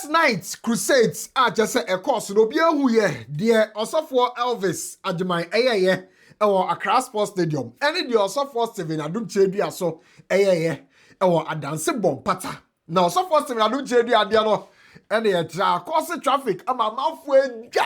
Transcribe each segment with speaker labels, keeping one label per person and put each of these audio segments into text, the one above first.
Speaker 1: night crusades just a course no be who ye dear also for Elvis Adjumai or Accra Sports Stadium and the also for Steven Adom Kyei-Duah so or a dancing bomb pata now so for Steven Adom Kyei-Duah diano and the course traffic I'm a mouth with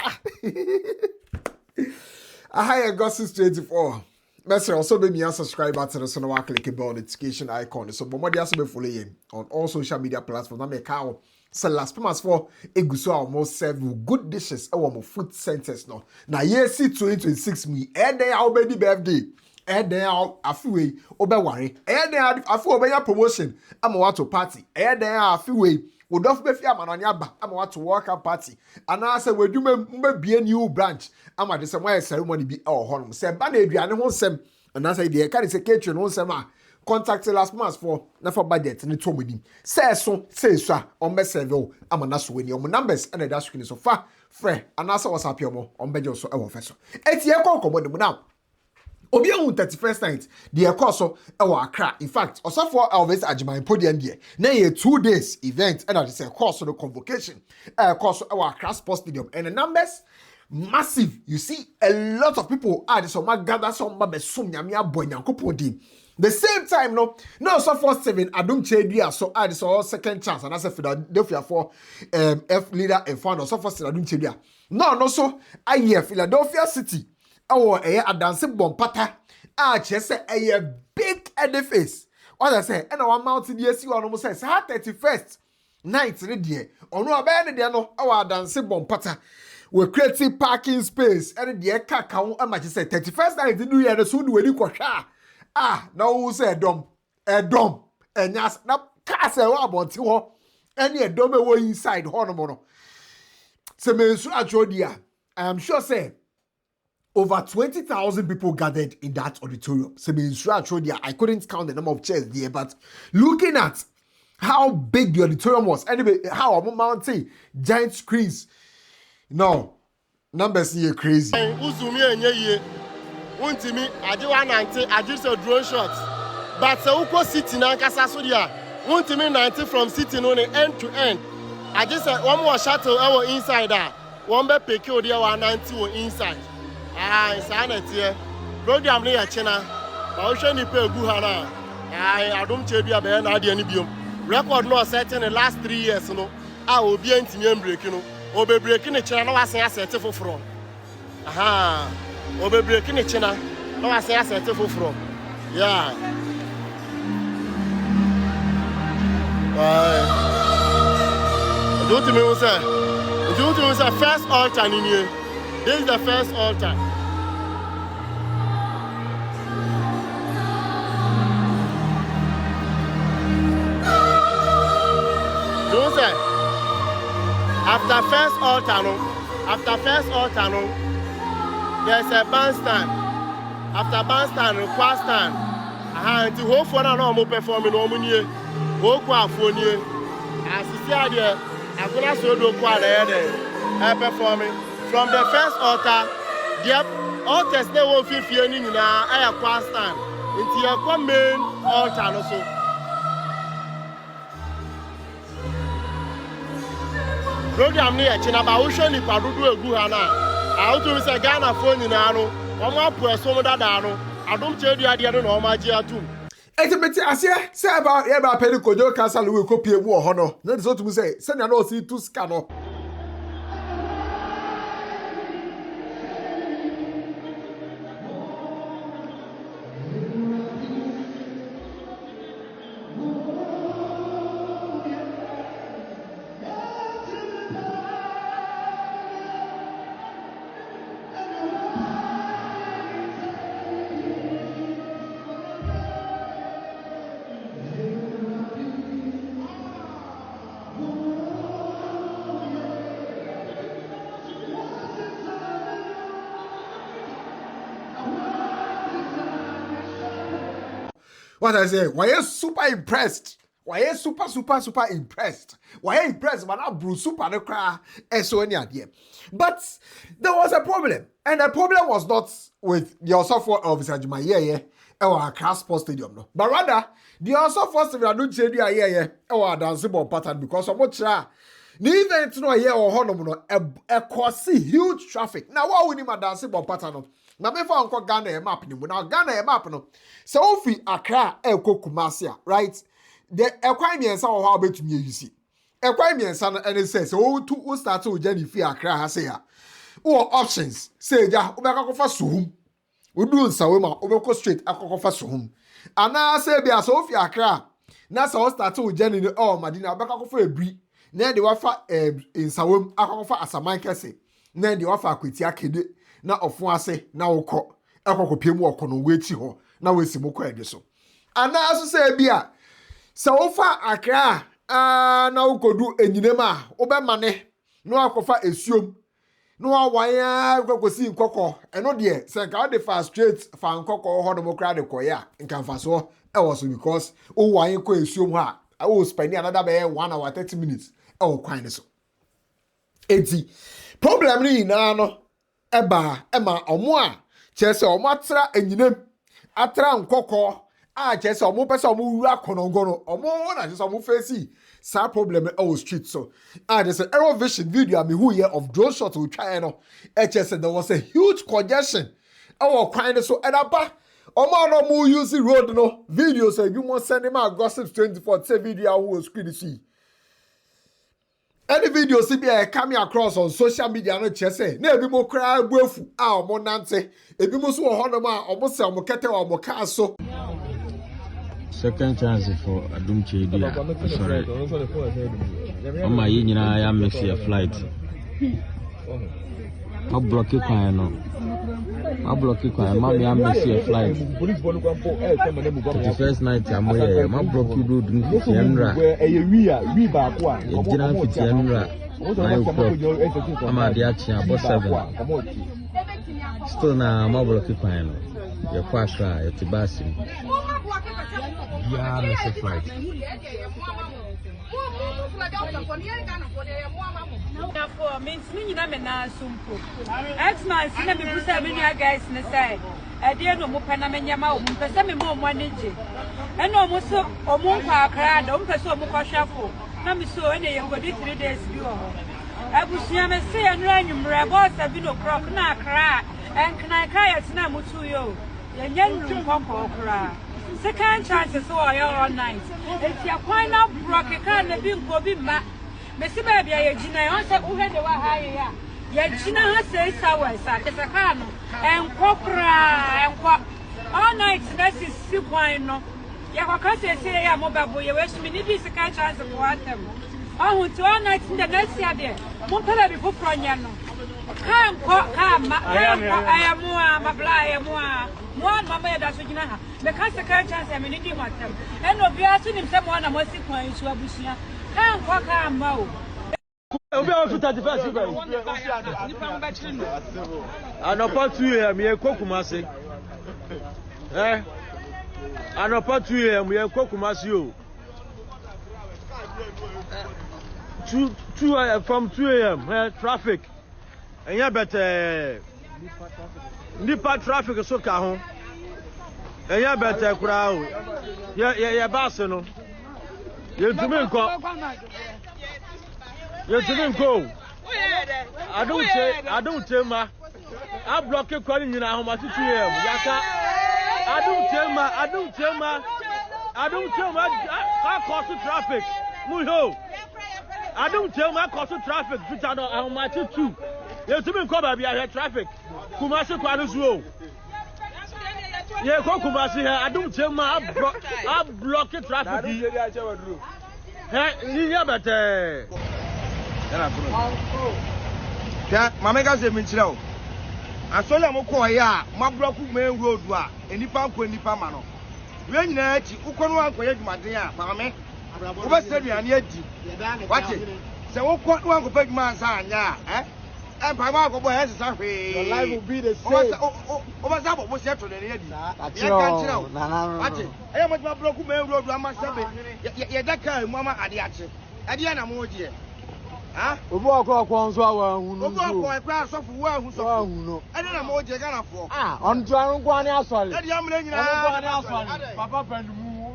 Speaker 1: a higher gossip 24. Message also be me a subscriber to the channel, click the bell notification icon. So, but also be following on all social media platforms. I make how so last month for egusi almost serve good dishes. Our food centers now. Now yes, 2026 me. There our baby birthday. There a few way obe worry. There a few obe promotion. I'm want to party. There a few way. Would off be fear man on your back. I'm want to work a party. And I say we do me be a new branch. I'm at the same ceremony be our home. Say ban Adrian won sem. And I say the can is a kitchen won sem. Contact last month for never budget and it told me. Say so on best servo. I'm a nasu when your numbers and a dash screen so far. Fre and also was happy more on bejo so our vessel. It's your call now. Obi on 31st night, the course of our Accra. In fact, also for Elvis Adjumai podium there. Now 2 days event and it's a course of the convocation. Course of our Accra Sports Stadium and the numbers massive. You see a lot of people are so gather some babesum nyamia bonya kopodi. The same time no so for 7 Adom Kyei-Duah so add so second chance and as a Philadelphia for F leader and founder so for Adom Kyei-Duah. No so I hear Philadelphia City. Oh, a dancing bomb pata. Just say a big edifice. What I say, and our mountain yes, you almost say 31st night ready. Or no abandon no our dancing bomb pata. We create parking space and the cacao. I might say 31st night to do ya soon when you quasha. Now who say dom, and yes, now castle about you. Any a dome away inside Hormono. So, I am sure say. Over 20,000 people gathered in that auditorium. So I couldn't count the number of chairs there, but looking at how big the auditorium was, anyway, how I'm mounting giant screens. No, numbers here crazy.
Speaker 2: I do 190, I just a drone shot. But so uko city na kasa so dia. 90 from city no end to end. I just said one more shuttle our inside there. One be pick you there 190 inside. It's an program near China. I show you pay Guhana. Adom Kyei-Duah be na any record no set in the last 3 years. No, I will be in team breaking. Or be breaking the China. No, I say I set for from. Or be breaking the China. No, I say I set for from. Yeah. Do to me say first altar in here. This is the first altar. Don't say. After first altar, there's a bandstand. After bandstand, request stand. And to hope for no performing no money. Hope for you. As you see there, I'm gonna show you what they're performing. From the first altar, the altars they won't feel any na air stand into your main altar also. Program near China, but we show you Padudu Guhana. I want to say Ghana phone in Ano, or more person that Dano. I don't tell you, I don't know my GR too.
Speaker 1: Ultimately, I say about Eba Pedico, Castle, we copy a war honor. That's what we say. Send an OC to scanner. What I say, why you super impressed? Why you super impressed? Why you impressed? But now Bruce super no cry. So any idea. But there was a problem. And the problem was not with the software of Adjumai or Accra Sports Stadium. No. But rather, the also first of Adom Kyei-Duah or dancing ball pattern because of what The event no ye or honom no e cause huge traffic. Now what we need ma dance bo pattern. Na me fa onko Ghana e map ni mu. Now Ghana e map no. So ofi Accra e ko Kumasi, right? The ekwan miensa wo ha betumi yisi. Ekwan miensa no ene say so to start to journey fi Accra ha say ya. Wo options say ja obeka ko fa suhum. Odu nsawe ma obeko straight akoko fa suhum. Ana say bia so ofi Accra na so start to journey no Madina obeka ko fa ebri. Na de wafa insawom akọkọfa asaman kese na de wafa akweti akede na ofun ase na wokọ ekọkọpiem wọkọ no wechi ho na wesi mokọ ede so ana aso se bia se wofa Accra na wokodu enyinem a obemane na akọfa esuom na wawanya kokosi nkọkọ eno de se nka de fa straight fa nkọkọ ho no mokra de koya nka fa so e was because o wan ko esuom ha I will spend another 1 hour 30 minutes. Oh, quite so. Eti problem ni na no eba omo chese omo atra enyinem atra nkoko chese omo pese omo wura konongono omo na chese omo face sa problem street so there's an error vision video me who here of drone shot we try no chese there was a huge congestion quite so edaba omo no mo use road no video say you must send him out gossip 24 say video who screen see. Any video see be coming across on social media no chese na ebi mo kra buafu omo nante ebi mo so ho no ma omo se omo kete omo ka so
Speaker 3: second chance for Adom Kyei-Duah sorry Mama yi nyina ya miss your flight ma block kwan no ma block kwan ma me miss your flight the first night amoye ma block road ni fienra wi ba ko a ejina fienra 9 o'clock ama dia chia about 7 still na ma block kwan no ye kwa Accra ye tibasi ya miss your flight
Speaker 4: X-Man, see me busa me new guys ne say. E dey no mo pena me nyama o mo pese me mo manage. E no mo so o mo kwa Accra da o mo pese o mo kwa hwafo. Na me so e na ye go di 3 days bi o. Abusia me say e no anwumre bo 7 o'clock na Accra. En kana kai et na mo tu yo. Ye nyanru konko Accra. Second chance so all night. If you find out broke can be nko bi ma. Me si ba bia ye gina yon se wo hede wa ha ye ya. Ye gina ha say sawa sa te se ka no. Enko all night that is si kwan no. Ye kwaka say ya mo babo ye we sumi ni bi second chance for atem. Oh to all night in the next year there. Mo pele bi foforo nya no. Ka ma ayamua mabla ayamua. One mama ya daso gina ha. Me ka second chance me ni di matem. Eno bia so nim se mo na mo si kwan isu abusia. Ka ma o.
Speaker 3: Obi o 31st February. Anopa 2 am ye Kumasi. Anopa 2 am ye Kumasi o. 2 from 2 am traffic. Enya better nipa traffic so ka ho. Enya better kura o. Ye bus no. Ye tumi nko. Adom Kyei-Duah. I block it calling you now. How 2 am. Yaka. Adom Kyei-Duah. I cause traffic. Muho. Adom Kyei-Duah cause traffic. How much 2. You tumi nko ba bia traffic. Kumasi kwanu so. Ye ko Kumasi here. Adom Kyei-Duah. I block traffic. Niya bete.
Speaker 5: Yeah, Mamega say me chira o. Asoya mo ko ya, ma block main road a, enipa nko enipa ma no. We nyina achi, ukonu anko ye dwumaden a, ma me. Wo be se duane adi. Wache. Se wo ko no anko pa dwuma ansa anya a, Empa ma ko bo he sesa hwe. Your life will be the same. O ba sa bo mo se to ne adi. Ye kan chira o. Wache. Eya mo ma block main road ama sebe. Ye da kan mu ama ade ache. Ade na mo die. Ah,
Speaker 3: Obi okọ nso awa hu no.
Speaker 5: Obi okọ ekwa asofu wa hu so. Wa hu no. Ade na mo je Ghana fo.
Speaker 3: On to arun kwa ni asole.
Speaker 5: Ade amre nyina.
Speaker 3: Arun kwa ni asole. Papa pendu mu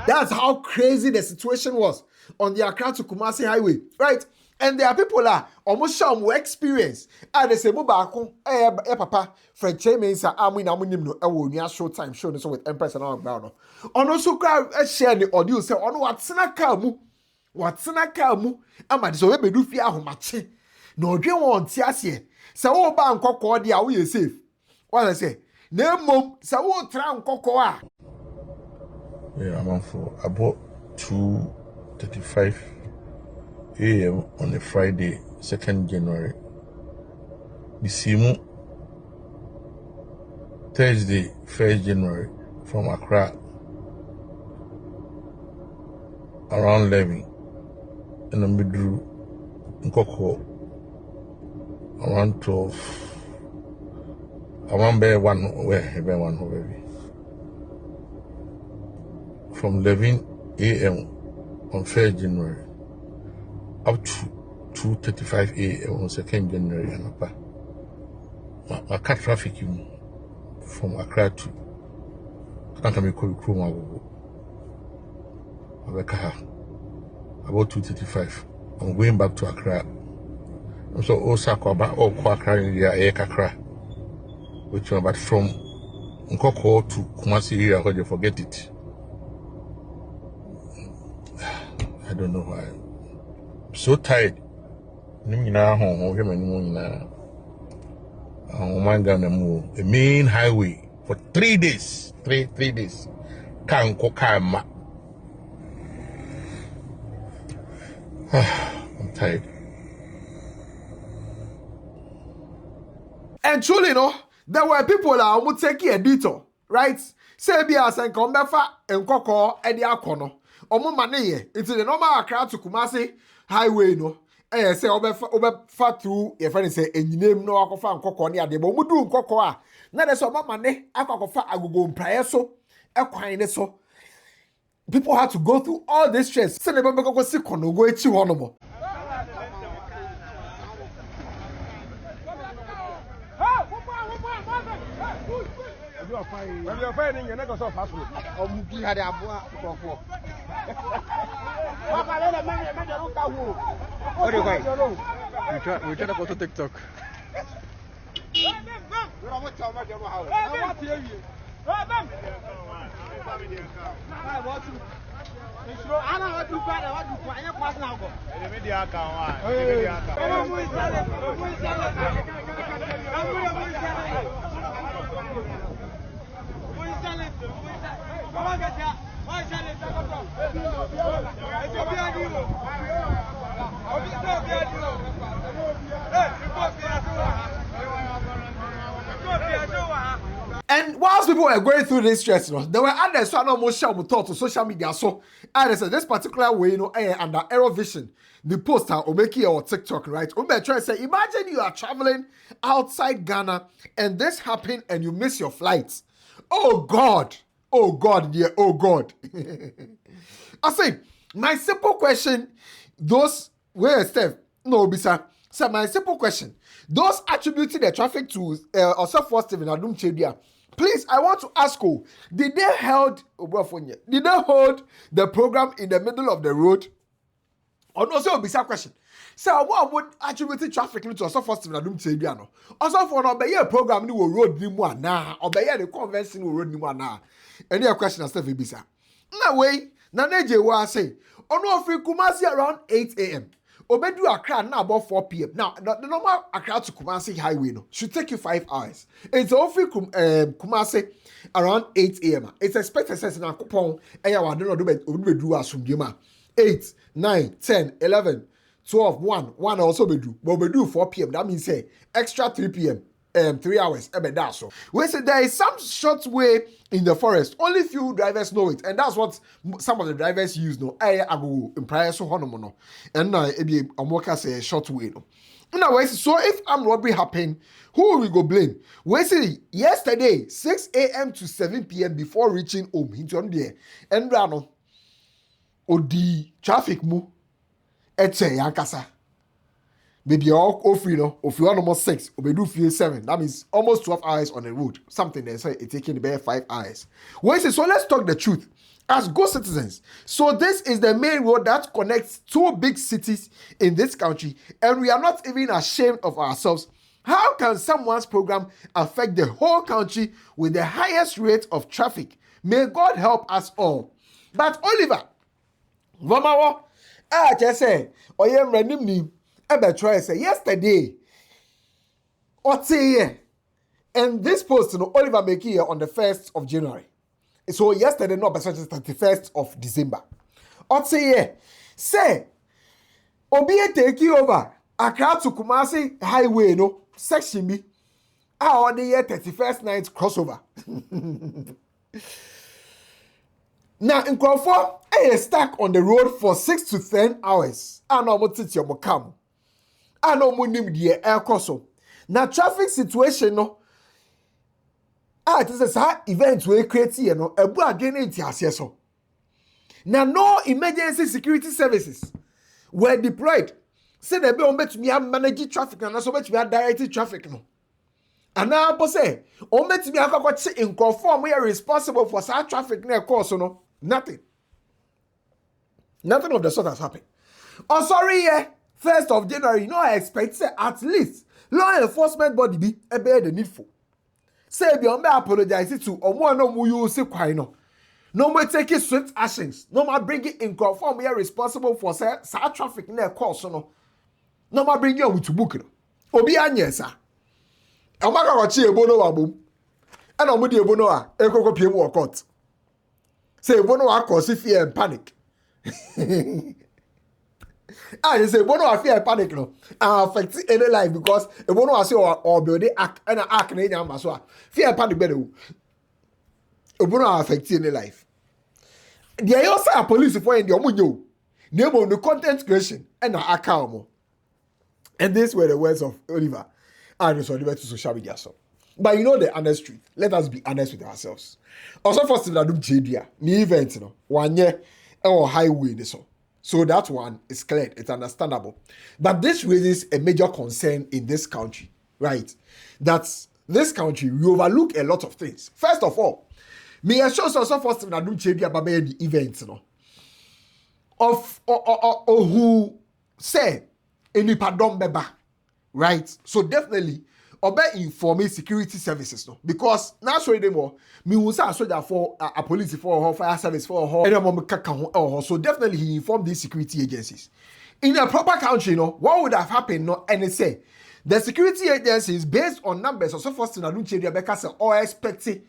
Speaker 1: That's how crazy the situation was on the Accra to Kumasi highway, right? And there are people that almost show more experience. And they say, "Mubako, papa, French means I'm no, I will near show time show this with Empress and all ground." On also share the audio say, "On what's na kamu, Ama so we do fear how much. No, you want tiasie. So all bank koko dia we safe." What I say, "Name mom, so what tram koko ah."
Speaker 6: Yeah, I'm on for about 2:35 a.m. on a Friday, 2nd January. Bisimu Thursday, 1st January from Accra around 11 and the middle Nkoko around 12. I want bear one baby. From 11 a.m. on 1st January up to 2:35 a.m. on 2nd January and up. My car traffic from Accra to Kankamiko about 2:35. I'm going back to Accra. I'm so Osaka about all Accra in the Accra, which one, but from Nkoko to Kumasi area, where you forget it. I don't know why. I'm so tired. The main highway for 3 days. 3 days. I'm tired.
Speaker 1: And truly, no, there were people that would take a detour, right? Say be as and come back and Koko and the Akono. Omo money into the normal Accra to Kumasi highway, no. Say over through your friend say and you name no Akofa and Koko near the Bomudu Koko. Now there's some money Akofa Agogo prayer so a so. People had to go through all this stress. Say the Baba go sick on go echi honomo.
Speaker 5: When you're finding your neck of fast food, or Muki had a boa for. What do you guys? We try to go to TikTok.
Speaker 1: And whilst people were going through this stress, you know, there were others who almost share thought to social media. So, I said this particular way, you know, under Error Vision, the poster or make it or TikTok, right? Try to say, imagine you are traveling outside Ghana and this happened and you miss your flight. Oh God, yeah, oh God. I say, my simple question, those where Steph, no, Bisa. So my simple question, those attributing the traffic to also Stephen Adom Kyei-Duah, please, I want to ask you, did they hold the program in the middle of the road? Or no, so Bisa question. So what would attribute traffic to also Stephen Adom Kyei-Duah no? Also for no be program ni road ni mu ana, or be the convention road ni mu ana. Any question Steph Bisa. Na way, na neje wa say, ono free Kumasi around 8 a.m. Obedu Accra now about 4 p.m. Now, the normal Accra to Kumasi highway no should take you 5 hours. It's only Kumasi around 8 a.m. It's expected to say na kupon eya wa do do asumdema 8, 9, 10, 11, 12, 1 also bedu. But bedu 4 p.m. That means say extra 3 p.m. 3 hours. So we say there is some short way in the forest. Only few drivers know it, and that's what some of the drivers use. No, I go in prior so honomono, and maybe I'm working say a short way. No, now so if armed robbery happen, who will we go blame? We say yesterday 6 a.m. to 7 p.m. before reaching home into on there, and no, or the traffic mu, etche yankasa. Maybe all free, no, if you are almost 6, or we do feel 7. That means almost 12 hours on the road. Something they say it's taking about 5 hours. So let's talk the truth. As good citizens, so this is the main road that connects 2 big cities in this country, and we are not even ashamed of ourselves. How can someone's program affect the whole country with the highest rate of traffic? May God help us all. But Oliver, Vamawo, I just say, Oyem Ranimni, try say yesterday, and this post, Oliver make here on the 1st of January. So yesterday, no, but 31st of December. Say, Obi take you over Accra to Kumasi highway, no section B. On the year 31st night crossover. Now in Crawford, I stuck on the road for 6 to 10 hours. I know what it's your mokam. I know mo nim the air crosso. Now traffic situation no. It is a event we create here no. Ebu again it so. Now no emergency security services were deployed. Say they be on bet me manage traffic and also bet me direct traffic no. And now I say, on bet me akoko in conform we are responsible for such traffic near course no. Nothing. Nothing of the sort has happened. Oh, sorry, 1st of January, I expect say at least law enforcement body be a better the needful. Say beyond me apologize to or no mu you say quite no. No more taking swift actions. No more bringing in conform we are responsible for say traffic near course no. No more bring you with to book no. Obi anye sir. Amaka ko chi ebo no wabom. And omudi ebo no a ekoko piem wo court. Say ebo no a cause fear and panic. I say ebo no a fear and panic no. Affect any life because ebo no a say or build act and act na nyamba so a fear and panic better. Ebo no affect any life. There also a police for in the omunyo. Name the content creation and account. And these were the words of Oliver. And it's Oliver to social media. So. But you know the honest truth. Let us be honest with ourselves. Also, first of all, Adom Kyei-Duah, the event, 1 year or highway. So that one is clear. It's understandable. But this raises a major concern in this country, right? That this country, we overlook a lot of things. First of all, me assure also first of all, Adom Kyei-Duah about the event, of who say any pardon beba, right? So definitely obey informing security services no, because now sorry them more me will say soldier for a police for fire service for so definitely he informed these security agencies in a proper country. What would have happened? And they say the security agencies based on numbers also first in Adom Kyei-Duah because all expecting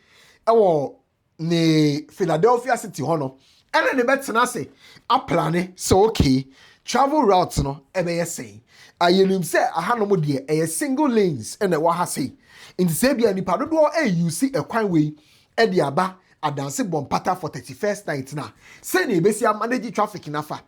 Speaker 1: ne Philadelphia city hono and then the better say a plan so okay travel routes no ebe say ayenim say aha no mo de a single lanes and WAHALA say in the same year nipa dodo you see a kwan way e de aba adanse bompata for 31st night na say na ebesi manage traffic na fa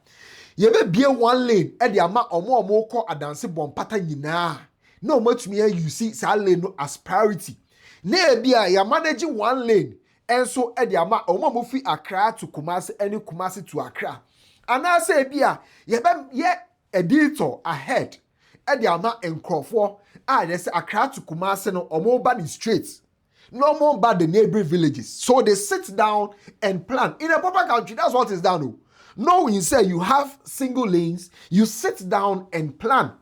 Speaker 1: ye be bie one lane e de ama omo kọ adanse bompata nyina na omatumi you see say lane no as priority na e bia ya manage one lane and so e de ama omo fi Accra to Kumasi any Kumasi to Accra. And I say, Bia, ye a detour ahead. At the amount and Crawford, they say Accra to Kumasi no or more bad streets. No more bad the neighboring villages. So they sit down and plan. In a proper country, that's what is done. No, when you say you have single lanes, you sit down and plan.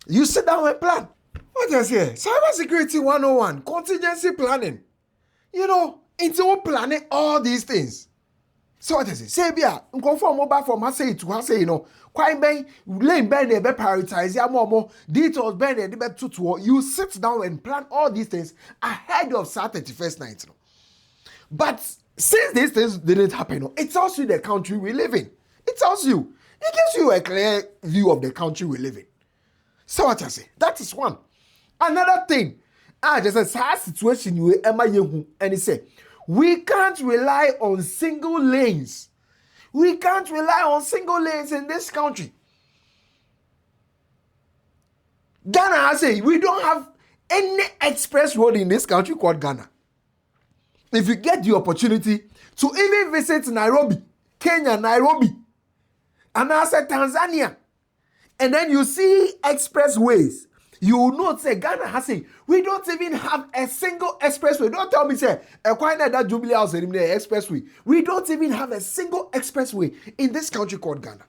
Speaker 1: You sit down and plan. What is here? Cybersecurity 101, contingency planning. Into planning all these things. So what is it? Say bia, conform mobile from I say to say quite ben lane ben they be prioritize ya more details ben they be to you sit down and plan all these things ahead of Saturday 31st night. But since these things didn't happen, it tells you the country we live in. It tells you. It gives you a clear view of the country we live in. So what I say? That is one. Another thing, just a sad situation you and he say we can't rely on single lanes. We can't rely on single lanes in this country. Ghana, I say, we don't have any express road in this country called Ghana. If you get the opportunity to even visit Nairobi, Kenya, Nairobi, and I said Tanzania, And then you see expressways. You will not say Ghana has a, we don't even have a single expressway. Don't tell me say a quite that Jubilee House expressway. We don't even have a single expressway in this country called Ghana.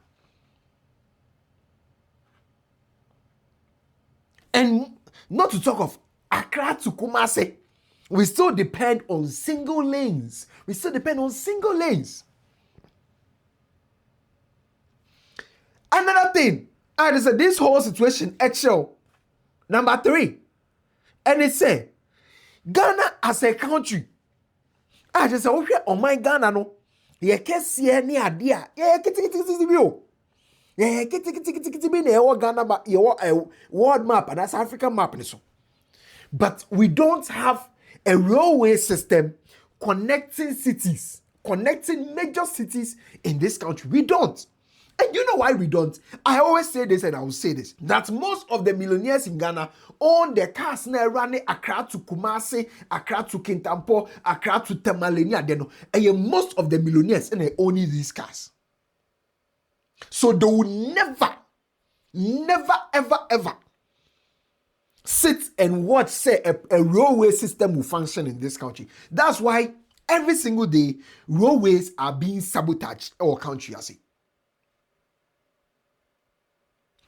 Speaker 1: And not to talk of Accra to Kumasi, we still depend on single lanes. We still depend on single lanes. Another thing, I said this whole situation, actual. Number 3, and it say Ghana as a country. I just say, okay, oh my Ghana no, ye kesi ni adia, ye kiti bio, ye kiti bi na ye Ghana map, ye world map and that's African map ni so. But we don't have a railway system connecting cities, connecting major cities in this country. We don't. And you know why we don't? I always say this and I will say this, that most of the millionaires in Ghana own their cars now running Accra to Kumasi, Accra to Kintampo, Accra to Temalenia. And most of the millionaires and they own these cars. So they will never, ever sit and watch, say, a railway system will function in this country. That's why every single day, railways are being sabotaged in our country, I say.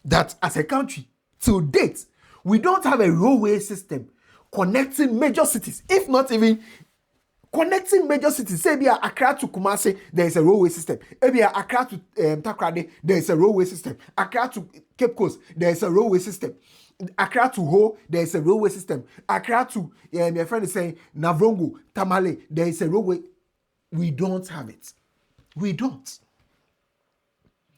Speaker 1: That as a country, till date, we don't have a railway system connecting major cities, if not even connecting major cities. Say, Accra to Kumasi, there is a railway system. Accra to Takrade, there is a railway system. Accra to Cape Coast, there is a railway system. Accra to Ho, there is a railway system. Accra to, my friend is saying, Navrongo, Tamale, there is a railway. We don't have it. We don't.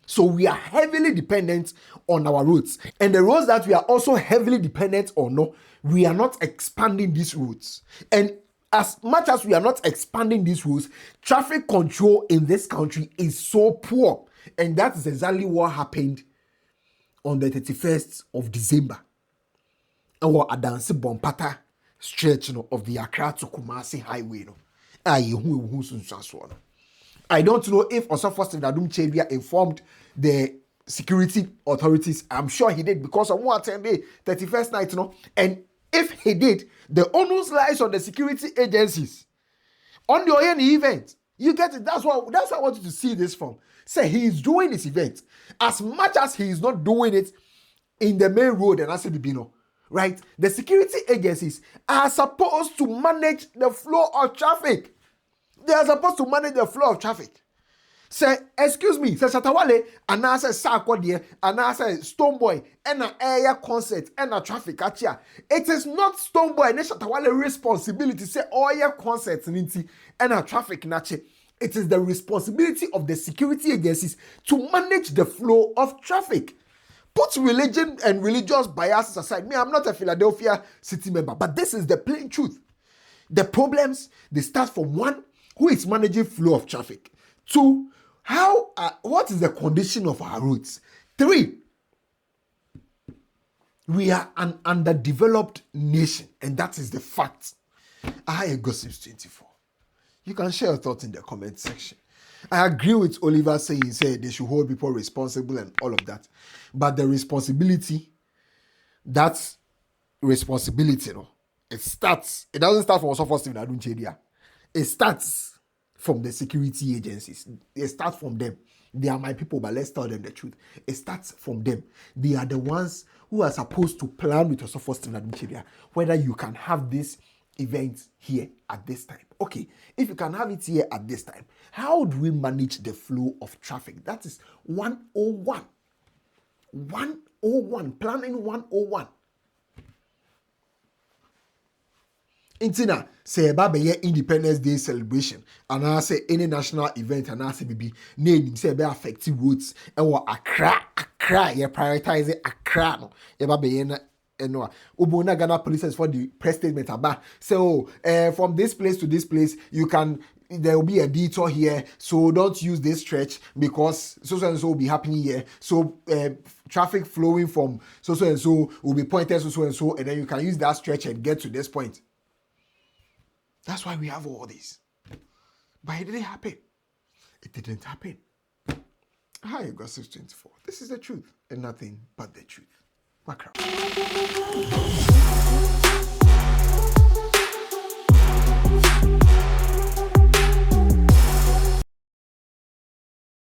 Speaker 1: So we are heavily dependent on our roads. And the roads that we are also heavily dependent on, we are not expanding these roads. And as much as we are not expanding these roads, traffic control in this country is so poor. And that is exactly what happened on the 31st of December. Our Adansi Bompata stretch of the Accra to Kumasi highway. I don't know if Osofo Adom Kyei-Duah informed the security authorities. I'm sure he did, because on one day, 31st night, and if he did, the onus lies on the security agencies. On the own event, you get it. That's what I want you to see this from. Say he is doing this event as much as he is not doing it in the main road and as Bibino, right? The security agencies are supposed to manage the flow of traffic. They are supposed to manage the flow of traffic. Say, excuse me, say Shatawale, and I say Sarkodie, and I say Stoneboy, and a air concert, and a traffic catcher. It is not Stoneboy and Shatawale responsibility, say all your concerts and a traffic nache. It is the responsibility of the security agencies to manage the flow of traffic. Put religion and religious biases aside. Me, I'm not a Philadelphia city member, but this is the plain truth. The problems, they start from 1, who is managing flow of traffic. 2, what is the condition of our roads? 3, we are an underdeveloped nation, and that is the fact. I Gossips 24. You can share your thoughts in the comment section. I agree with Oliver saying they should hold people responsible and all of that. But the responsibility, it doesn't start from Osofo Adom Kyei-Duah. It starts from the security agencies. It starts from them. They are my people, but let's tell them the truth. It starts from them. They are the ones who are supposed to plan with Osofo Adom Kyei-Duah whether you can have this event here at this time. Okay, if you can have it here at this time, how do we manage the flow of traffic? That is 101. 101. Planning 101. Intina say about Independence Day celebration and I say any national event and I say maybe name say be affecting roads and what Accra you prioritize Accra no you be no Ubona Ghana police for the press statement about so from this place to this place there will be a detour here, so don't use this stretch because so and so will be happening here. So traffic flowing from so and so will be pointed so and so, and then you can use that stretch and get to this point. That's why we have all this. But it didn't happen. It didn't happen. Hi, Gossip 24. This is the truth and nothing but the truth. Magraheb.